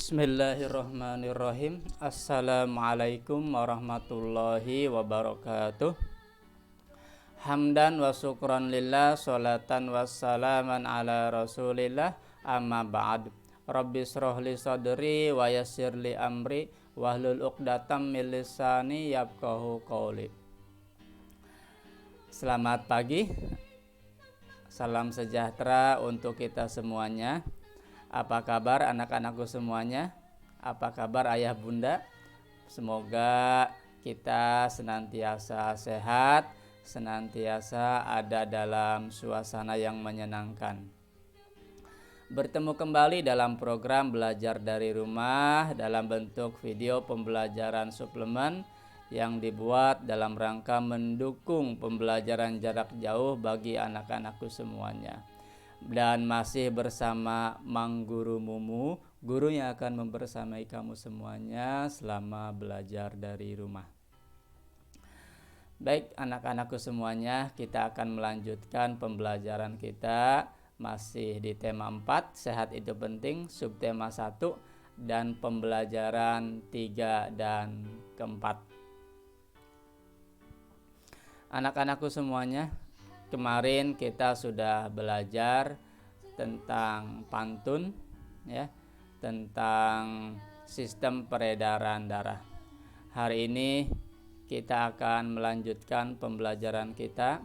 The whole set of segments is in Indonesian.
Bismillahirrahmanirrahim. Assalamualaikum warahmatullahi wabarakatuh. Hamdan wa syukran lillah, sholatan wassalaman ala rasulillah, amma ba'd. Rabbi shrahli sadri wa yassirli amri wahlul uqdatam min lisani yafqahu qawli. Selamat pagi. Salam sejahtera untuk kita semuanya. Apa kabar anak-anakku semuanya? Apa kabar ayah bunda? Semoga kita senantiasa sehat, senantiasa ada dalam suasana yang menyenangkan. Bertemu kembali dalam program belajar dari rumah dalam bentuk video pembelajaran suplemen yang dibuat dalam rangka mendukung pembelajaran jarak jauh bagi anak-anakku semuanya. Dan masih bersama Mang Guru Mumu, guru yang akan membersamai kamu semuanya selama belajar dari rumah. Baik anak-anakku semuanya, kita akan melanjutkan pembelajaran kita masih di tema 4, sehat itu penting, subtema 1, dan pembelajaran 3 dan keempat. Anak-anakku semuanya, kemarin kita sudah belajar tentang pantun, ya, tentang sistem peredaran darah. Hari ini kita akan melanjutkan pembelajaran kita.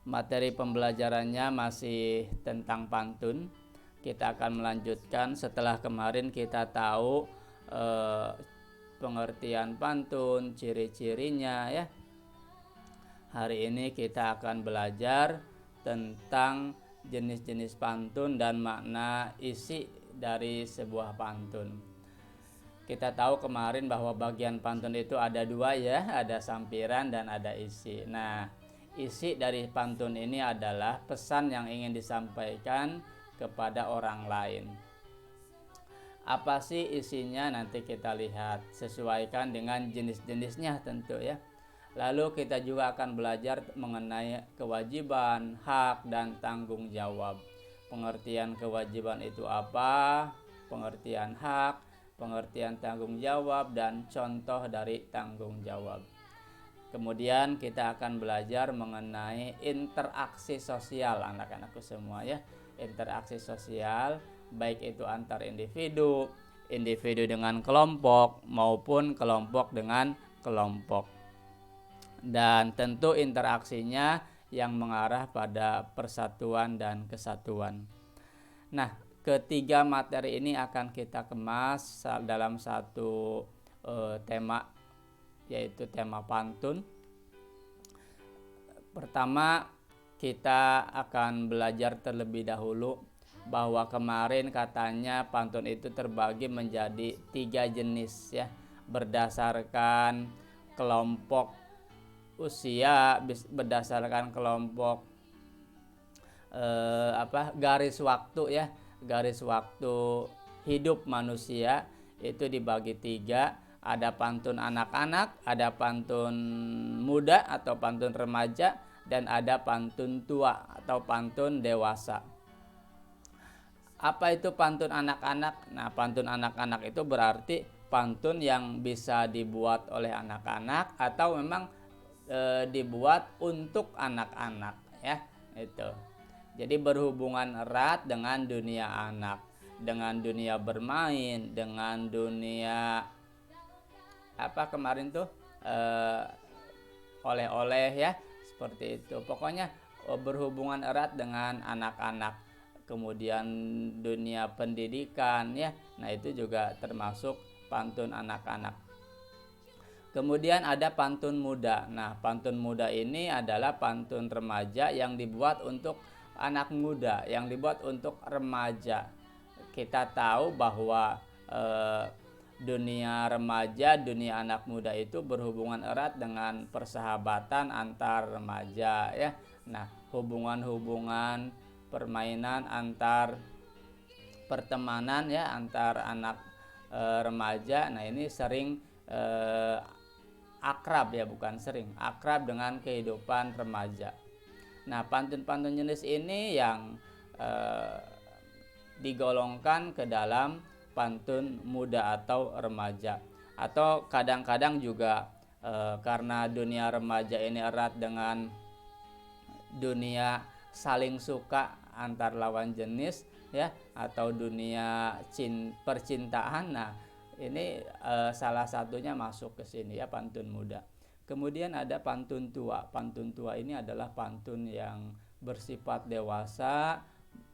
Materi pembelajarannya masih tentang pantun. Kita akan melanjutkan setelah kemarin kita tahu pengertian pantun, ciri-cirinya, ya. Hari ini kita akan belajar tentang jenis-jenis pantun dan makna isi dari sebuah pantun. Kita tahu kemarin bahwa bagian pantun itu ada dua, ya, ada sampiran dan ada isi. Nah, isi dari pantun ini adalah pesan yang ingin disampaikan kepada orang lain. Apa sih isinya? Nanti kita lihat, sesuaikan dengan jenis-jenisnya tentu, ya. Lalu kita juga akan belajar mengenai kewajiban, hak, dan tanggung jawab. Pengertian kewajiban itu apa, pengertian hak, pengertian tanggung jawab, dan contoh dari tanggung jawab. Kemudian kita akan belajar mengenai interaksi sosial anak-anakku semua, ya. Interaksi sosial, baik itu antar individu, individu dengan kelompok, maupun kelompok dengan kelompok. Dan tentu interaksinya yang mengarah pada persatuan dan kesatuan. Nah, ketiga materi ini akan kita kemas dalam satu tema, yaitu tema pantun. Pertama, kita akan belajar terlebih dahulu bahwa kemarin katanya pantun itu terbagi menjadi 3 jenis, ya, berdasarkan kelompok usia, berdasarkan kelompok garis waktu, ya, garis waktu hidup manusia itu dibagi 3. Ada pantun anak-anak, ada pantun muda atau pantun remaja, dan ada pantun tua atau pantun dewasa. Apa itu pantun anak-anak? Nah, pantun anak-anak itu berarti pantun yang bisa dibuat oleh anak-anak atau memang dibuat untuk anak-anak, ya, itu. Jadi berhubungan erat dengan dunia anak, dengan dunia bermain, dengan dunia kemarin tuh oleh-oleh, ya, seperti itu. Pokoknya berhubungan erat dengan anak-anak. Kemudian dunia pendidikan, ya. Nah, itu juga termasuk pantun anak-anak. Kemudian ada pantun muda. Nah, pantun muda ini adalah pantun remaja yang dibuat untuk anak muda, yang dibuat untuk remaja. Kita tahu bahwa dunia remaja, dunia anak muda itu berhubungan erat dengan persahabatan antar remaja, ya. Nah, hubungan-hubungan permainan antar pertemanan, ya, antar anak remaja. Nah, ini sering akrab, ya, bukan sering, akrab dengan kehidupan remaja. Nah, pantun-pantun jenis ini yang digolongkan ke dalam pantun muda atau remaja. Atau kadang-kadang juga karena dunia remaja ini erat dengan dunia saling suka antar lawan jenis ya, atau dunia percintaan. Nah, ini salah satunya masuk ke sini ya, pantun muda. Kemudian ada pantun tua. Pantun tua ini adalah pantun yang bersifat dewasa,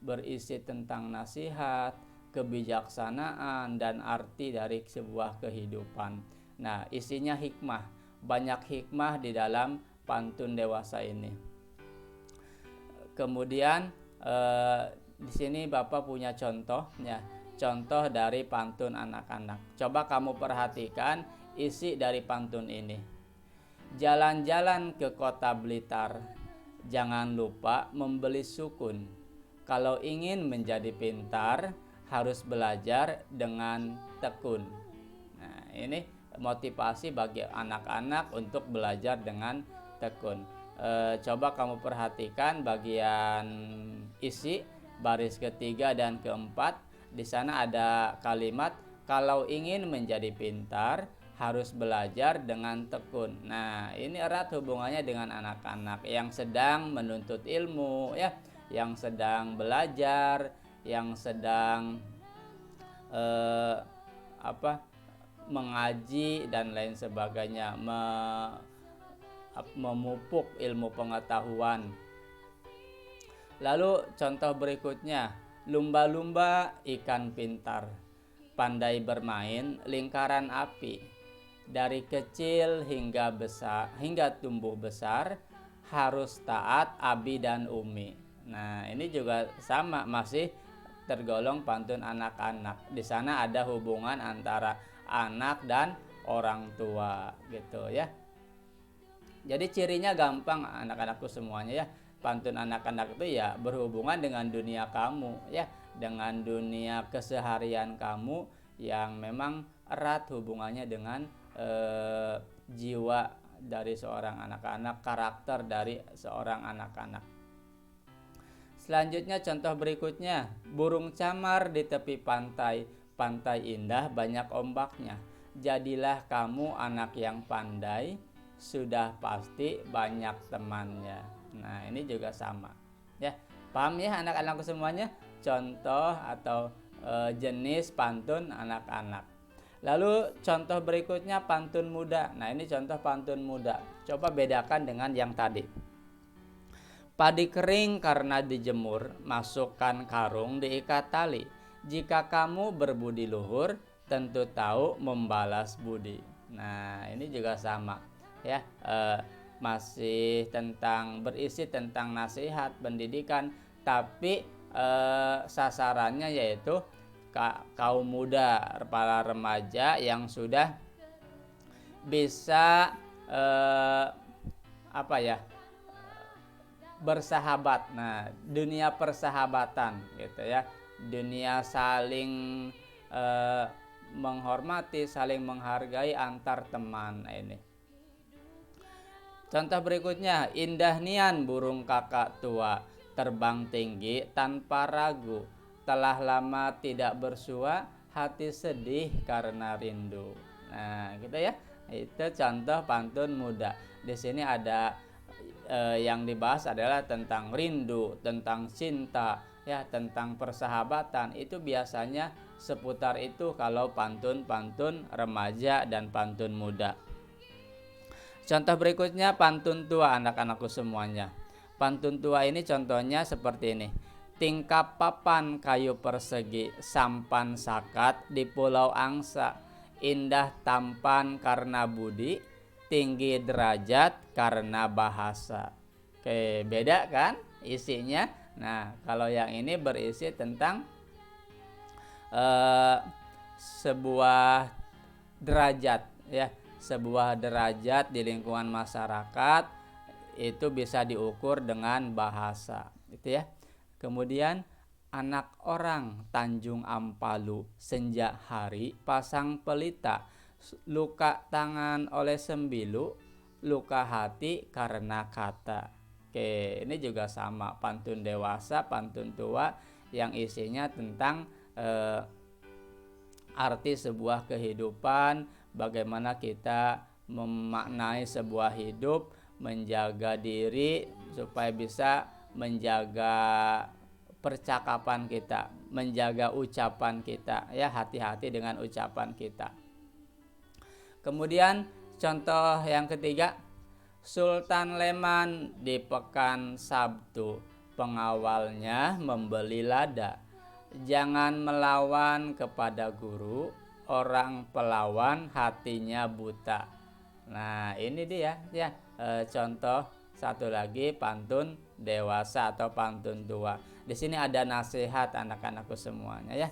berisi tentang nasihat, kebijaksanaan, dan arti dari sebuah kehidupan. Nah, isinya hikmah, banyak hikmah di dalam pantun dewasa ini. Kemudian di sini Bapak punya contohnya, contoh dari pantun anak-anak. Coba kamu perhatikan isi dari pantun ini. Jalan-jalan ke kota Blitar, jangan lupa membeli sukun. Kalau ingin menjadi pintar, harus belajar dengan tekun. Nah, ini motivasi bagi anak-anak untuk belajar dengan tekun. Coba kamu perhatikan bagian isi baris ketiga dan keempat. Di sana ada kalimat, kalau ingin menjadi pintar harus belajar dengan tekun. Nah, ini erat hubungannya dengan anak-anak yang sedang menuntut ilmu ya, yang sedang belajar, yang sedang mengaji dan lain sebagainya, memupuk ilmu pengetahuan. Lalu contoh berikutnya, lumba-lumba ikan pintar, pandai bermain lingkaran api, dari kecil hingga besar, hingga tumbuh besar, harus taat abi dan umi. Nah, ini juga sama, masih tergolong pantun anak-anak. Di sana ada hubungan antara anak dan orang tua gitu ya. Jadi cirinya gampang anak-anakku semuanya ya. Pantun anak-anak itu ya berhubungan dengan dunia kamu ya, dengan dunia keseharian kamu yang memang erat hubungannya dengan jiwa dari seorang anak-anak, karakter dari seorang anak-anak. Selanjutnya contoh berikutnya, burung camar di tepi pantai, pantai indah banyak ombaknya. Jadilah kamu anak yang pandai, sudah pasti banyak temannya. Nah, ini juga sama ya. Paham ya anak-anakku semuanya contoh atau jenis pantun anak-anak. Lalu contoh berikutnya pantun muda. Nah, ini contoh pantun muda. Coba bedakan dengan yang tadi. Padi kering karena dijemur, masukkan karung diikat tali. Jika kamu berbudi luhur, tentu tahu membalas budi. Nah, ini juga sama ya, masih berisi tentang nasihat pendidikan, tapi sasarannya yaitu kaum muda, para remaja yang sudah bisa bersahabat. Nah, dunia persahabatan gitu ya, dunia saling menghormati, saling menghargai antar teman. Nah, ini contoh berikutnya, indah nian burung kakak tua, terbang tinggi tanpa ragu, telah lama tidak bersua, hati sedih karena rindu. Nah, gitu ya. Itu contoh pantun muda. Di sini ada yang dibahas adalah tentang rindu, tentang cinta, ya, tentang persahabatan. Itu biasanya seputar itu kalau pantun-pantun remaja dan pantun muda. Contoh berikutnya pantun tua anak-anakku semuanya. Pantun tua ini contohnya seperti ini. Tingkap papan kayu persegi, sampan sakat di pulau angsa, indah tampan karena budi, tinggi derajat karena bahasa. Oke, beda kan isinya? Nah, kalau yang ini berisi tentang sebuah derajat ya, sebuah derajat di lingkungan masyarakat itu bisa diukur dengan bahasa, gitu ya. Kemudian anak orang Tanjung Ampalu, senja hari pasang pelita, luka tangan oleh sembilu, luka hati karena kata. Oke, ini juga sama, pantun dewasa, pantun tua yang isinya tentang arti sebuah kehidupan, bagaimana kita memaknai sebuah hidup, menjaga diri supaya bisa menjaga percakapan kita, menjaga ucapan kita, ya, hati-hati dengan ucapan kita. Kemudian contoh yang ketiga, Sultan Leman di pekan Sabtu, pengawalnya membeli lada. Jangan melawan kepada guru, orang pelawan hatinya buta. Nah, ini dia ya, contoh satu lagi pantun dewasa atau pantun tua. Di sini ada nasihat anak-anakku semuanya ya.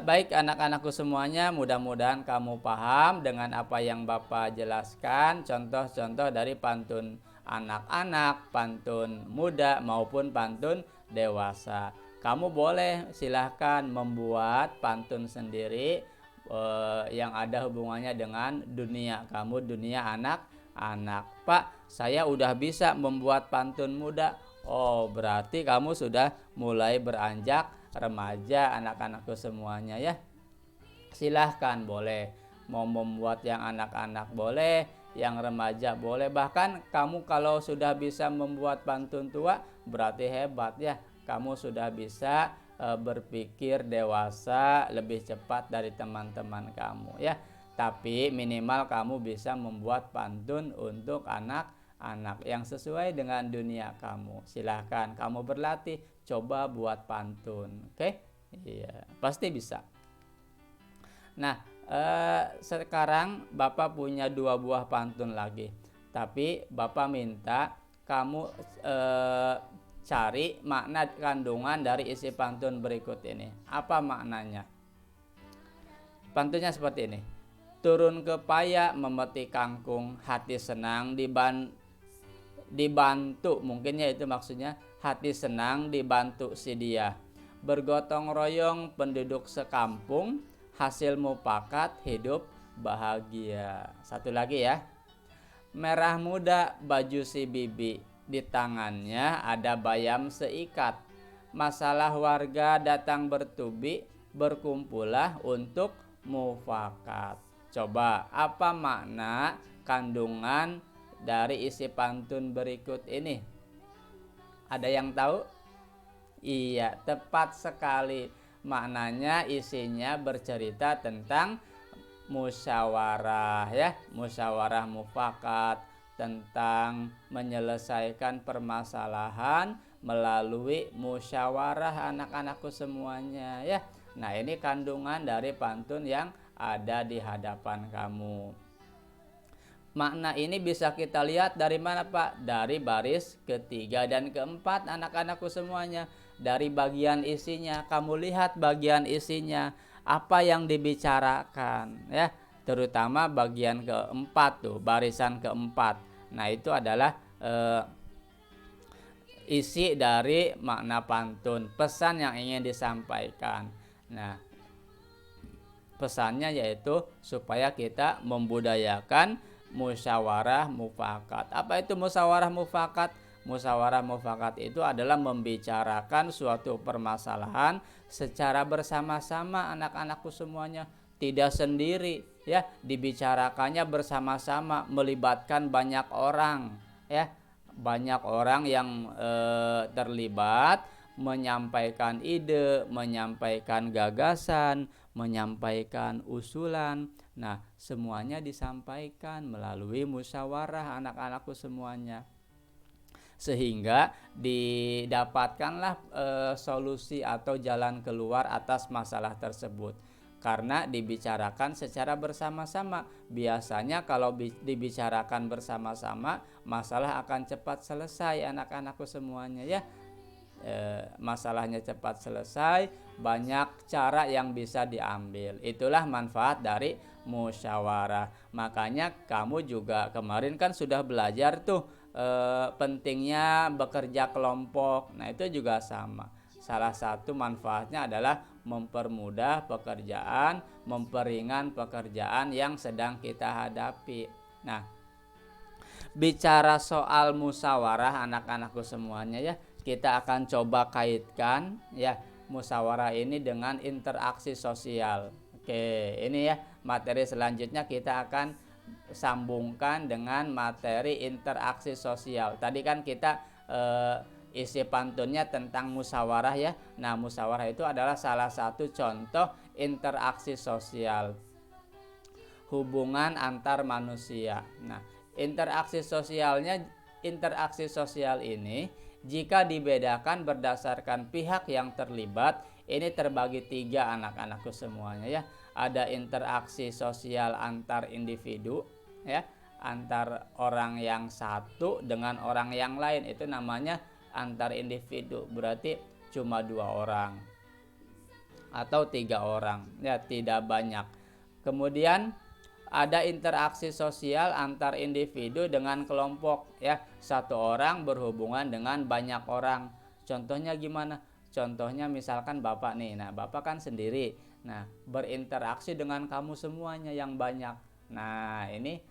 Baik anak-anakku semuanya, mudah-mudahan kamu paham dengan apa yang Bapak jelaskan, contoh-contoh dari pantun anak-anak, pantun muda maupun pantun dewasa. Kamu boleh silahkan membuat pantun sendiri yang ada hubungannya dengan dunia kamu, dunia anak-anak. Pak, saya udah bisa membuat pantun muda. Oh, berarti kamu sudah mulai beranjak remaja anak-anakku semuanya ya. Silahkan boleh, mau membuat yang anak-anak boleh, yang remaja boleh. Bahkan kamu kalau sudah bisa membuat pantun tua berarti hebat ya. Kamu sudah bisa berpikir dewasa lebih cepat dari teman-teman kamu ya. Tapi minimal kamu bisa membuat pantun untuk anak-anak yang sesuai dengan dunia kamu. Silahkan kamu berlatih, coba buat pantun, oke? Iya, pasti bisa. Nah, sekarang Bapak punya 2 buah pantun lagi. Tapi Bapak minta kamu cari makna kandungan dari isi pantun berikut ini. Apa maknanya? Pantunnya seperti ini. Turun ke paya memetik kangkung, hati senang dibantu, mungkinnya itu maksudnya, hati senang dibantu si dia. Bergotong royong penduduk sekampung, hasil mufakat hidup bahagia. Satu lagi ya. Merah muda baju si bibi, di tangannya ada bayam seikat. Masalah warga datang bertubi, berkumpullah untuk mufakat. Coba apa makna kandungan dari isi pantun berikut ini? Ada yang tahu? Iya, tepat sekali. Maknanya isinya bercerita tentang musyawarah ya, musyawarah mufakat, tentang menyelesaikan permasalahan melalui musyawarah anak-anakku semuanya ya. Nah, ini kandungan dari pantun yang ada di hadapan kamu. Makna ini bisa kita lihat dari mana Pak? Dari baris ketiga dan keempat anak-anakku semuanya. Dari bagian isinya, kamu lihat bagian isinya, apa yang dibicarakan ya. Terutama bagian keempat tuh, barisan keempat. Nah, itu adalah isi dari makna pantun, pesan yang ingin disampaikan. Nah, pesannya yaitu supaya kita membudayakan musyawarah mufakat. Apa itu musyawarah mufakat? Musyawarah mufakat itu adalah membicarakan suatu permasalahan secara bersama-sama anak-anakku semuanya, tidak sendiri ya, dibicarakannya bersama-sama, melibatkan banyak orang ya, banyak orang yang terlibat, menyampaikan ide, menyampaikan gagasan, menyampaikan usulan. Nah, semuanya disampaikan melalui musyawarah anak-anakku semuanya. Sehingga didapatkanlah solusi atau jalan keluar atas masalah tersebut. Karena dibicarakan secara bersama-sama. Biasanya kalau dibicarakan bersama-sama, masalah akan cepat selesai anak-anakku semuanya ya. Masalahnya cepat selesai, banyak cara yang bisa diambil. Itulah manfaat dari musyawarah. Makanya kamu juga kemarin kan sudah belajar tuh pentingnya bekerja kelompok. Nah, itu juga sama. Salah satu manfaatnya adalah mempermudah pekerjaan, memperingan pekerjaan yang sedang kita hadapi. Nah, bicara soal musyawarah anak-anakku semuanya ya, kita akan coba kaitkan ya musyawarah ini dengan interaksi sosial. Oke, ini ya materi selanjutnya kita akan sambungkan dengan materi interaksi sosial. Tadi kan kita isi pantunnya tentang musyawarah ya. Nah, musyawarah itu adalah salah satu contoh interaksi sosial, hubungan antar manusia. Nah, interaksi sosial ini jika dibedakan berdasarkan pihak yang terlibat, ini terbagi 3 anak-anakku semuanya ya. Ada interaksi sosial antar individu ya, antar orang yang satu dengan orang yang lain, itu namanya antar individu, berarti cuma 2 orang atau 3 orang ya, tidak banyak. Kemudian ada interaksi sosial antar individu dengan kelompok ya, satu orang berhubungan dengan banyak orang. Contohnya gimana? Contohnya misalkan Bapak nih, nah Bapak kan sendiri, nah berinteraksi dengan kamu semuanya yang banyak. Nah ini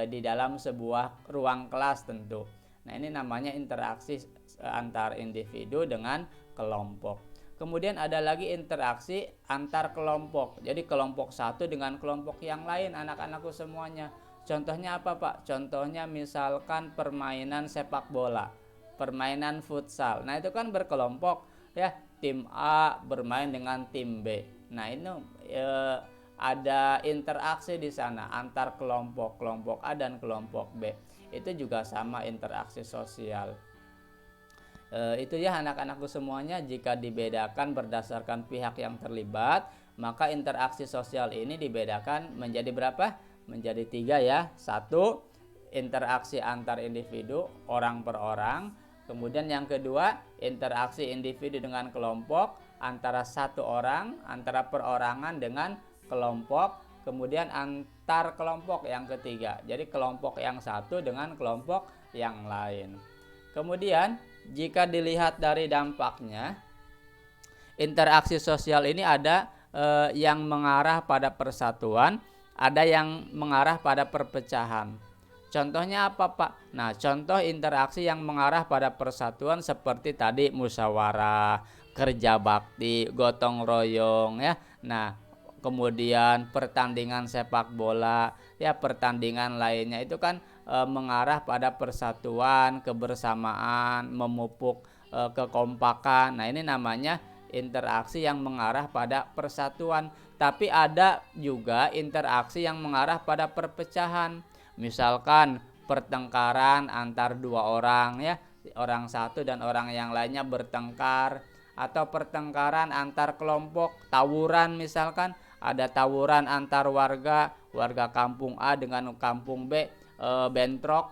di dalam sebuah ruang kelas tentu. Nah ini namanya interaksi antar individu dengan kelompok. Kemudian ada lagi interaksi antar kelompok. Jadi kelompok satu dengan kelompok yang lain, anak-anakku semuanya. Contohnya apa, Pak? Contohnya misalkan permainan sepak bola, permainan futsal. Nah, itu kan berkelompok ya. Tim A bermain dengan tim B. Nah, ini ada interaksi di sana antar kelompok, kelompok A dan kelompok B. Itu juga sama interaksi sosial. Itu ya anak-anakku semuanya, jika dibedakan berdasarkan pihak yang terlibat, maka interaksi sosial ini dibedakan menjadi berapa? Menjadi 3 ya. 1, interaksi antar individu, orang per orang. Kemudian yang kedua, interaksi individu dengan kelompok, antara 1 orang, antara perorangan dengan kelompok. Kemudian antar kelompok yang ketiga, jadi kelompok yang satu dengan kelompok yang lain. Kemudian jika dilihat dari dampaknya, interaksi sosial ini ada yang mengarah pada persatuan, ada yang mengarah pada perpecahan. Contohnya apa, Pak? Nah, contoh interaksi yang mengarah pada persatuan seperti tadi musyawarah, kerja bakti, gotong royong ya. Nah, kemudian pertandingan sepak bola ya, pertandingan lainnya itu kan mengarah pada persatuan, kebersamaan, memupuk kekompakan. Nah, ini namanya interaksi yang mengarah pada persatuan. Tapi ada juga interaksi yang mengarah pada perpecahan. Misalkan pertengkaran antar 2 orang ya, orang satu dan orang yang lainnya bertengkar, atau pertengkaran antar kelompok, tawuran misalkan, ada tawuran antar warga kampung A dengan kampung B, bentrok,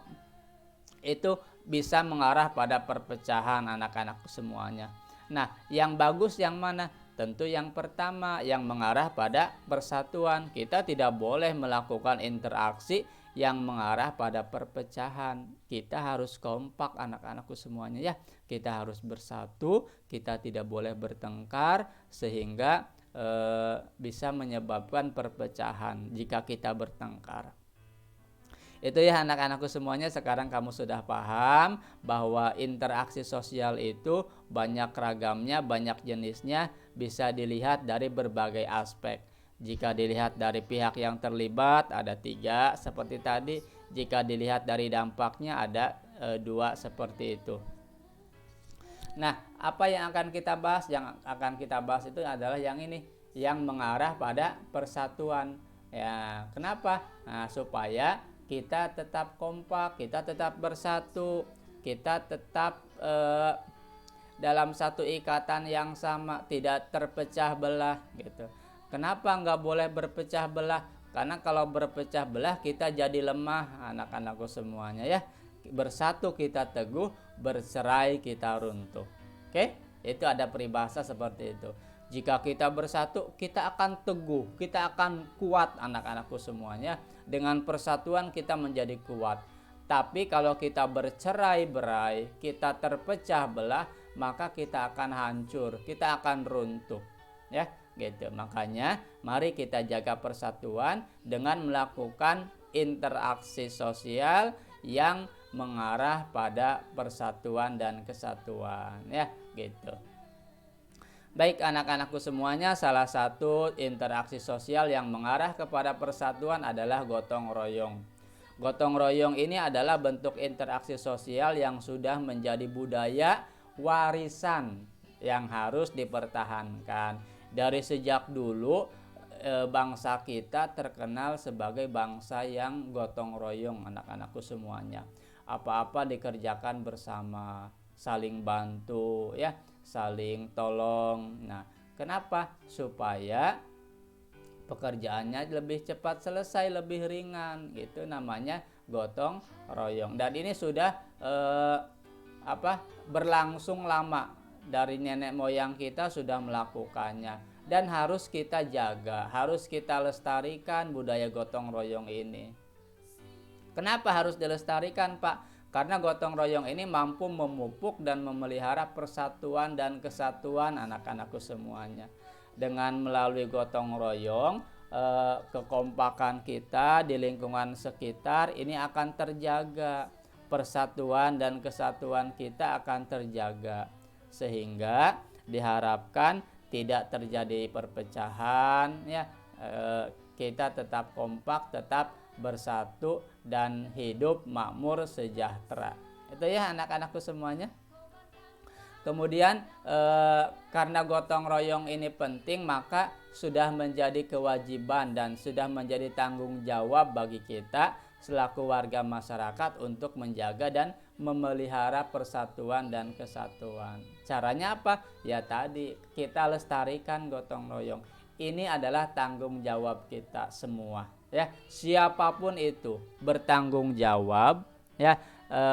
itu bisa mengarah pada perpecahan anak-anakku semuanya. Nah, yang bagus yang mana? Tentu yang pertama, yang mengarah pada persatuan. Kita tidak boleh melakukan interaksi yang mengarah pada perpecahan. Kita harus kompak anak-anakku semuanya ya. Kita harus bersatu, kita tidak boleh bertengkar sehingga bisa menyebabkan perpecahan jika kita bertengkar. Itu ya anak-anakku semuanya, sekarang kamu sudah paham bahwa interaksi sosial itu banyak ragamnya, banyak jenisnya, bisa dilihat dari berbagai aspek. Jika dilihat dari pihak yang terlibat ada 3 seperti tadi, jika dilihat dari dampaknya ada 2 seperti itu. Nah, apa yang akan kita bahas? Yang akan kita bahas itu adalah yang ini, yang mengarah pada persatuan. Ya, kenapa? Nah, supaya kita tetap kompak, kita tetap bersatu, kita tetap dalam satu ikatan yang sama, tidak terpecah belah gitu. Kenapa nggak boleh berpecah belah? Karena kalau berpecah belah kita jadi lemah anak-anakku semuanya ya. Bersatu kita teguh, bercerai kita runtuh. Oke? Itu ada peribahasa seperti itu. Jika kita bersatu, kita akan teguh, kita akan kuat anak-anakku semuanya. Dengan persatuan kita menjadi kuat. Tapi kalau kita bercerai-berai, kita terpecah belah, maka kita akan hancur, kita akan runtuh. Ya, gitu. Makanya mari kita jaga persatuan dengan melakukan interaksi sosial yang mengarah pada persatuan dan kesatuan, ya gitu. Baik anak-anakku semuanya, salah satu interaksi sosial yang mengarah kepada persatuan adalah gotong royong. Gotong royong ini adalah bentuk interaksi sosial yang sudah menjadi budaya warisan yang harus dipertahankan. Dari sejak dulu bangsa kita terkenal sebagai bangsa yang gotong royong, anak-anakku semuanya. Apa-apa dikerjakan bersama, saling bantu ya, saling tolong. Nah, kenapa? Supaya pekerjaannya lebih cepat selesai, lebih ringan, itu namanya gotong royong. Dan ini sudah berlangsung lama, dari nenek moyang kita sudah melakukannya, dan harus kita jaga, harus kita lestarikan budaya gotong royong ini. Kenapa harus dilestarikan, Pak? Karena gotong royong ini mampu memupuk dan memelihara persatuan dan kesatuan anak-anakku semuanya. Dengan melalui gotong royong, kekompakan kita di lingkungan sekitar ini akan terjaga, persatuan dan kesatuan kita akan terjaga, sehingga diharapkan tidak terjadi perpecahan ya, kita tetap kompak, tetap bersatu dan hidup makmur sejahtera. Itu ya anak-anakku semuanya. Kemudian karena gotong royong ini penting, maka sudah menjadi kewajiban dan sudah menjadi tanggung jawab bagi kita selaku warga masyarakat untuk menjaga dan memelihara persatuan dan kesatuan. Caranya apa? Ya tadi, kita lestarikan gotong royong. Ini adalah tanggung jawab kita semua. Ya, siapapun itu bertanggung jawab ya,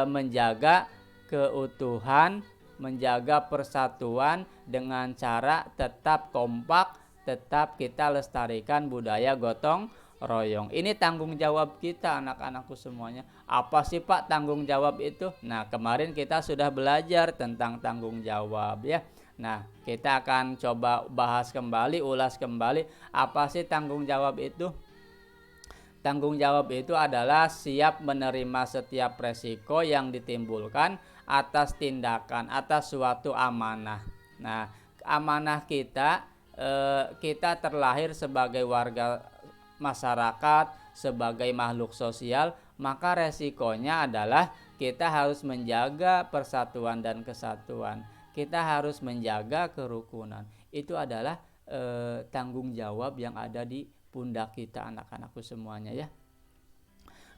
menjaga keutuhan, menjaga persatuan dengan cara tetap kompak, tetap kita lestarikan budaya gotong royong. Ini tanggung jawab kita anak-anakku semuanya. Apa sih Pak tanggung jawab itu? Nah, kemarin kita sudah belajar tentang tanggung jawab ya. Nah, kita akan coba bahas kembali, ulas kembali, apa sih tanggung jawab itu? Tanggung jawab itu adalah siap menerima setiap resiko yang ditimbulkan atas tindakan, atas suatu amanah. Nah, amanah kita, kita terlahir sebagai warga masyarakat, sebagai makhluk sosial, maka resikonya adalah kita harus menjaga persatuan dan kesatuan. Kita harus menjaga kerukunan. Itu adalah tanggung jawab yang ada di pundak kita anak-anakku semuanya ya.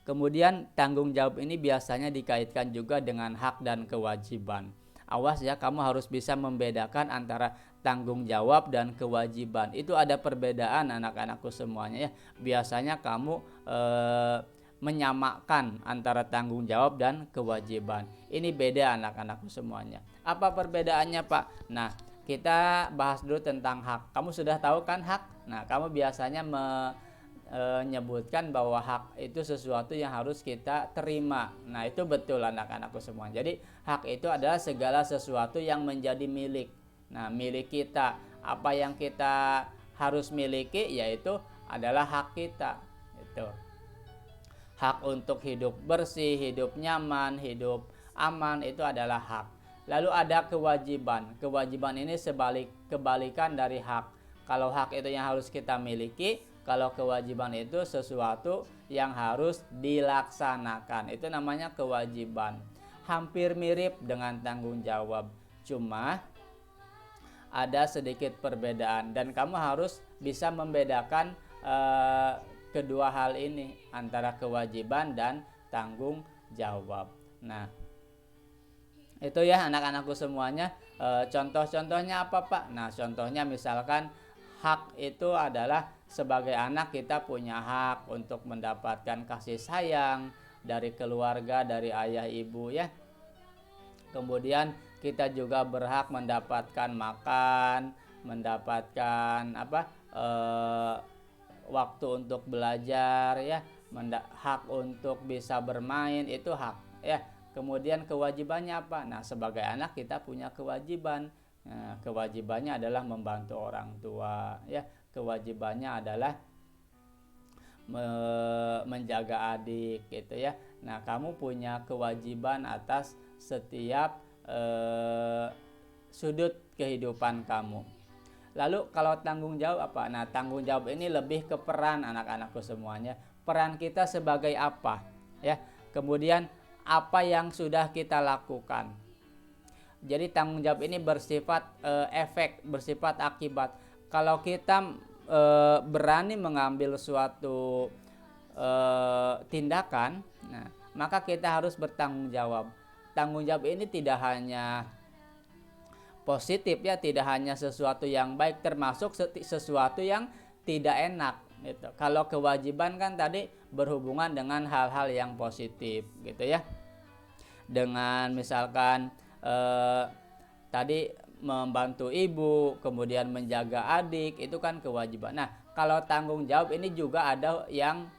Kemudian tanggung jawab ini biasanya dikaitkan juga dengan hak dan kewajiban. Awas ya, kamu harus bisa membedakan antara tanggung jawab dan kewajiban. Itu ada perbedaan anak-anakku semuanya ya. Biasanya kamu menyamakan antara tanggung jawab dan kewajiban. Ini beda anak-anakku semuanya. Apa perbedaannya Pak? Nah, kita bahas dulu tentang hak. Kamu sudah tahu kan hak? Nah, kamu biasanya menyebutkan bahwa hak itu sesuatu yang harus kita terima. Nah, itu betul anak-anakku semua. Jadi, hak itu adalah segala sesuatu yang menjadi milik. Nah, milik kita. Apa yang kita harus miliki yaitu adalah hak kita. Itu. Hak untuk hidup bersih, hidup nyaman, hidup aman, itu adalah hak. Lalu ada kewajiban. Kewajiban ini kebalikan dari hak. Kalau hak itu yang harus kita miliki, kalau kewajiban itu sesuatu yang harus dilaksanakan. Itu namanya kewajiban. Hampir mirip dengan tanggung jawab. Cuma ada sedikit perbedaan dan kamu harus bisa membedakan kedua hal ini antara kewajiban dan tanggung jawab. Nah, itu ya anak-anakku semuanya. Contoh-contohnya apa Pak? Nah, contohnya misalkan hak itu adalah sebagai anak kita punya hak untuk mendapatkan kasih sayang dari keluarga, dari ayah ibu ya. Kemudian kita juga berhak mendapatkan makan, mendapatkan waktu untuk belajar ya, hak untuk bisa bermain, itu hak ya. Kemudian kewajibannya apa? Nah, sebagai anak kita punya kewajiban. Nah, kewajibannya adalah membantu orang tua ya. Kewajibannya adalah menjaga adik gitu ya. Nah, kamu punya kewajiban atas setiap sudut kehidupan kamu. Lalu kalau tanggung jawab apa? Nah, tanggung jawab ini lebih ke peran anak-anakku semuanya. Peran kita sebagai apa? Ya. Kemudian apa yang sudah kita lakukan. Jadi tanggung jawab ini bersifat efek, bersifat akibat. Kalau kita berani mengambil suatu tindakan, nah, maka kita harus bertanggung jawab. Tanggung jawab ini tidak hanya positif ya, tidak hanya sesuatu yang baik, termasuk sesuatu yang tidak enak gitu. Kalau kewajiban kan tadi berhubungan dengan hal-hal yang positif gitu ya, dengan misalkan tadi membantu ibu, kemudian menjaga adik, itu kan kewajiban. Nah, kalau tanggung jawab ini juga ada yang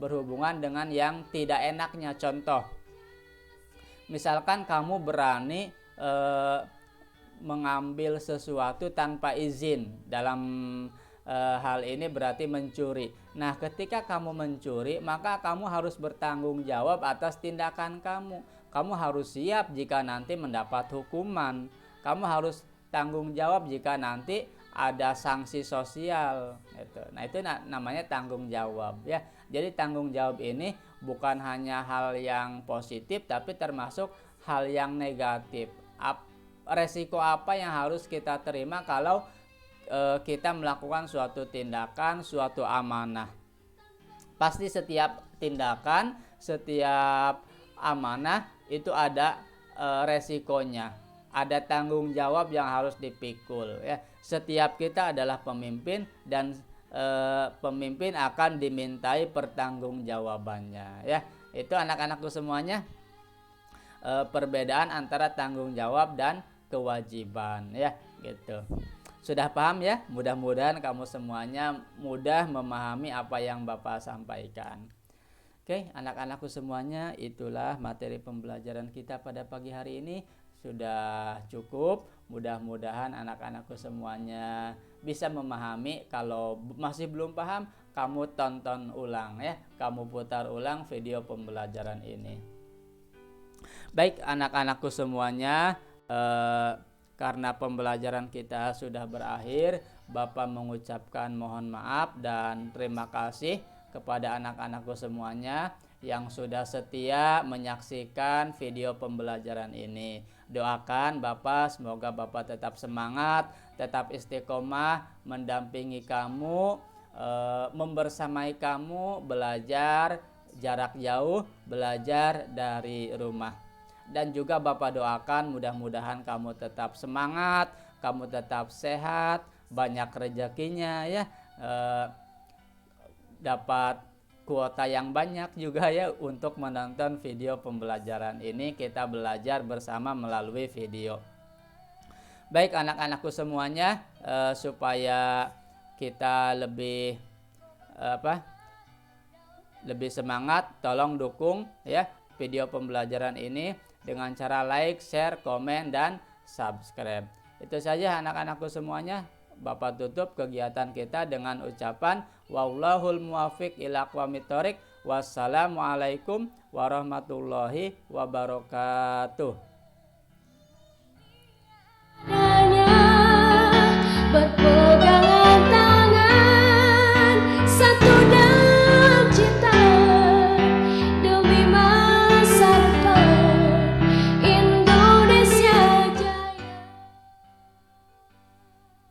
berhubungan dengan yang tidak enaknya. Contoh, misalkan kamu berani mengambil sesuatu tanpa izin, dalam hal ini berarti mencuri. Nah, ketika kamu mencuri, maka kamu harus bertanggung jawab atas tindakan kamu. Kamu harus siap jika nanti mendapat hukuman. Kamu harus tanggung jawab jika nanti ada sanksi sosial gitu. Nah, itu namanya tanggung jawab ya. Jadi tanggung jawab ini bukan hanya hal yang positif, tapi termasuk hal yang negatif. Resiko apa yang harus kita terima kalau kita melakukan suatu tindakan, suatu amanah. Pasti setiap tindakan, setiap amanah itu ada resikonya, ada tanggung jawab yang harus dipikul ya. Setiap kita adalah pemimpin dan pemimpin akan dimintai pertanggungjawabannya ya. Itu anak-anakku semuanya, perbedaan antara tanggung jawab dan kewajiban ya gitu. Sudah paham ya? Mudah-mudahan kamu semuanya mudah memahami apa yang Bapak sampaikan. Oke, anak-anakku semuanya, itulah materi pembelajaran kita pada pagi hari ini. Sudah cukup. Mudah-mudahan anak-anakku semuanya bisa memahami. Kalau masih belum paham, kamu tonton ulang ya. Kamu putar ulang video pembelajaran ini. Baik anak-anakku semuanya, karena pembelajaran kita sudah berakhir, Bapak mengucapkan mohon maaf dan terima kasih kepada anak-anakku semuanya yang sudah setia menyaksikan video pembelajaran ini. Doakan Bapak, semoga Bapak tetap semangat, tetap istiqomah mendampingi kamu, membersamai kamu belajar jarak jauh, belajar dari rumah. Dan juga Bapak doakan mudah-mudahan kamu tetap semangat, kamu tetap sehat, banyak rezekinya ya, dapat kuota yang banyak juga ya untuk menonton video pembelajaran ini. Kita belajar bersama melalui video. Baik anak-anakku semuanya, supaya kita lebih lebih semangat, tolong dukung ya video pembelajaran ini dengan cara like, share, komen, dan subscribe. Itu saja anak-anakku semuanya. Bapak tutup kegiatan kita dengan ucapan wallahul muwaffiq ila aqwamit thoriq. Wassalamualaikum warahmatullahi wabarakatuh.